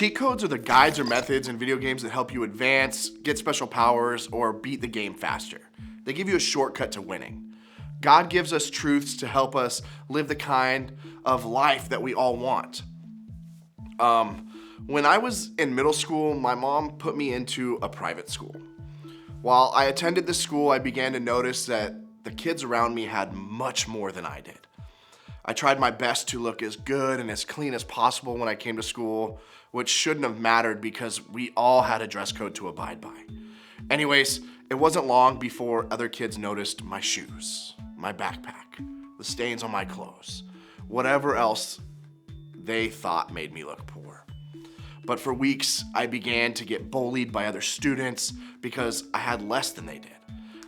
Cheat codes are the guides or methods in video games that help you advance, get special powers, or beat the game faster. They give you a shortcut to winning. God gives us truths to help us live the kind of life that we all want. When I was in middle school, my mom put me into a private school. While I attended this school, I began to notice that the kids around me had much more than I did. I tried my best to look as good and as clean as possible when I came to school, which shouldn't have mattered because we all had a dress code to abide by. Anyways, it wasn't long before other kids noticed my shoes, my backpack, the stains on my clothes, whatever else they thought made me look poor. But for weeks, I began to get bullied by other students because I had less than they did.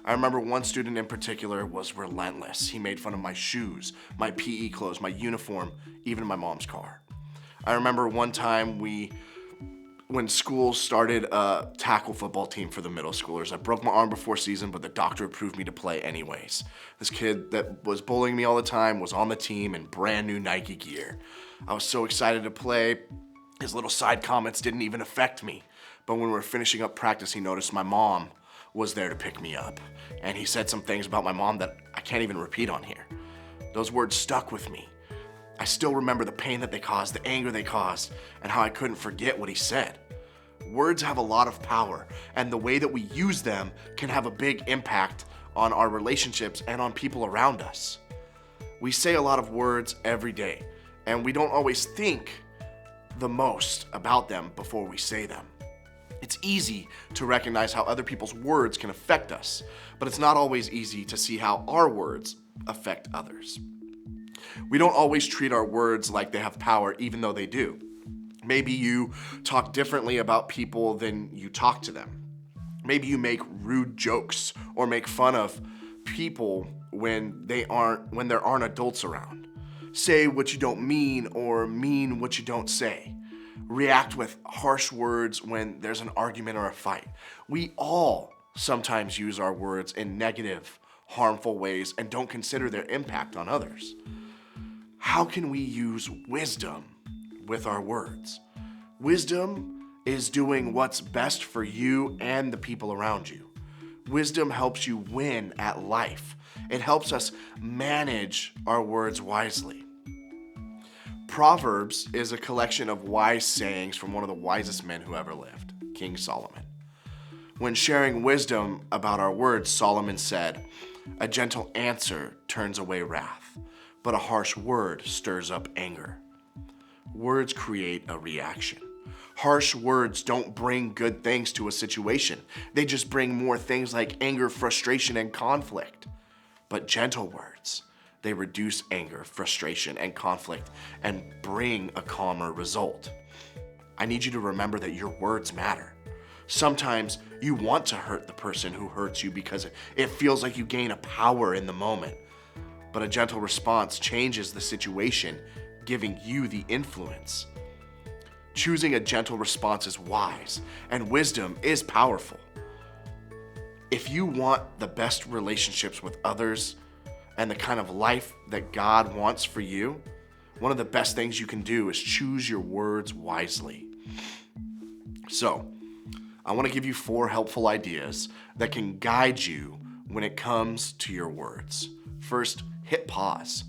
I remember one student in particular was relentless. He made fun of my shoes, my PE clothes, my uniform, even my mom's car. I remember one time when school started a tackle football team for the middle schoolers. I broke my arm before season, but the doctor approved me to play anyways. This kid that was bullying me all the time was on the team in brand new Nike gear. I was so excited to play. His little side comments didn't even affect me. But when we were finishing up practice, he noticed my mom was there to pick me up. And he said some things about my mom that I can't even repeat on here. Those words stuck with me. I still remember the pain that they caused, the anger they caused, and how I couldn't forget what he said. Words have a lot of power, and the way that we use them can have a big impact on our relationships and on people around us. We say a lot of words every day, and we don't always think the most about them before we say them. It's easy to recognize how other people's words can affect us, but it's not always easy to see how our words affect others. We don't always treat our words like they have power, even though they do. Maybe you talk differently about people than you talk to them. Maybe you make rude jokes or make fun of people when there aren't adults around. Say what you don't mean or mean what you don't say. React with harsh words when there's an argument or a fight. We all sometimes use our words in negative, harmful ways and don't consider their impact on others. How can we use wisdom with our words? Wisdom is doing what's best for you and the people around you. Wisdom helps you win at life. It helps us manage our words wisely. Proverbs is a collection of wise sayings from one of the wisest men who ever lived, King Solomon. When sharing wisdom about our words, Solomon said, "A gentle answer turns away wrath, but a harsh word stirs up anger." Words create a reaction. Harsh words don't bring good things to a situation. They just bring more things like anger, frustration, and conflict. But gentle words, they reduce anger, frustration, and conflict and bring a calmer result. I need you to remember that your words matter. Sometimes you want to hurt the person who hurts you because it feels like you gain a power in the moment. But a gentle response changes the situation, giving you the influence. Choosing a gentle response is wise, and wisdom is powerful. If you want the best relationships with others and the kind of life that God wants for you, one of the best things you can do is choose your words wisely. So, I want to give you 4 helpful ideas that can guide you when it comes to your words. First, hit pause.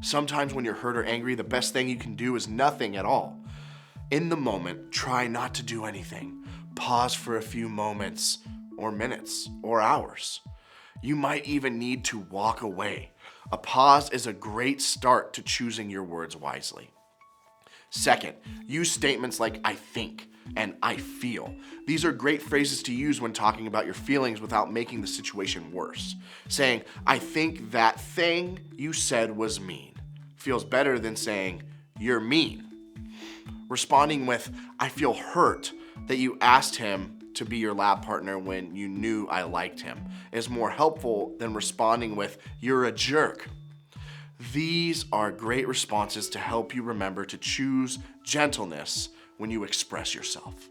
Sometimes when you're hurt or angry, the best thing you can do is nothing at all. In the moment, try not to do anything. Pause for a few moments or minutes or hours. You might even need to walk away. A pause is a great start to choosing your words wisely. Second, use statements like "I think" and "I feel." These are great phrases to use when talking about your feelings without making the situation worse. Saying, "I think that thing you said was mean," feels better than saying, "You're mean." Responding with, "I feel hurt that you asked him to be your lab partner when you knew I liked him," is more helpful than responding with, "You're a jerk." These are great responses to help you remember to choose gentleness when you express yourself.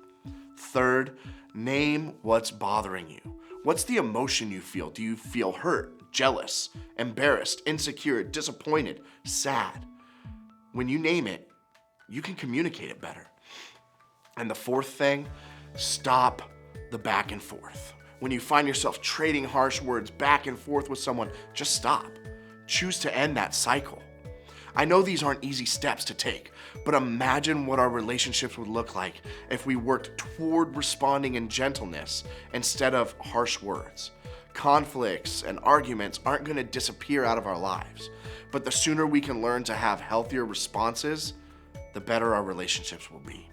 Third, name what's bothering you. What's the emotion you feel? Do you feel hurt, jealous, embarrassed, insecure, disappointed, sad? When you name it, you can communicate it better. And the fourth thing, stop the back and forth. When you find yourself trading harsh words back and forth with someone, just stop. Choose to end that cycle. I know these aren't easy steps to take, but imagine what our relationships would look like if we worked toward responding in gentleness instead of harsh words. Conflicts and arguments aren't going to disappear out of our lives, but the sooner we can learn to have healthier responses, the better our relationships will be.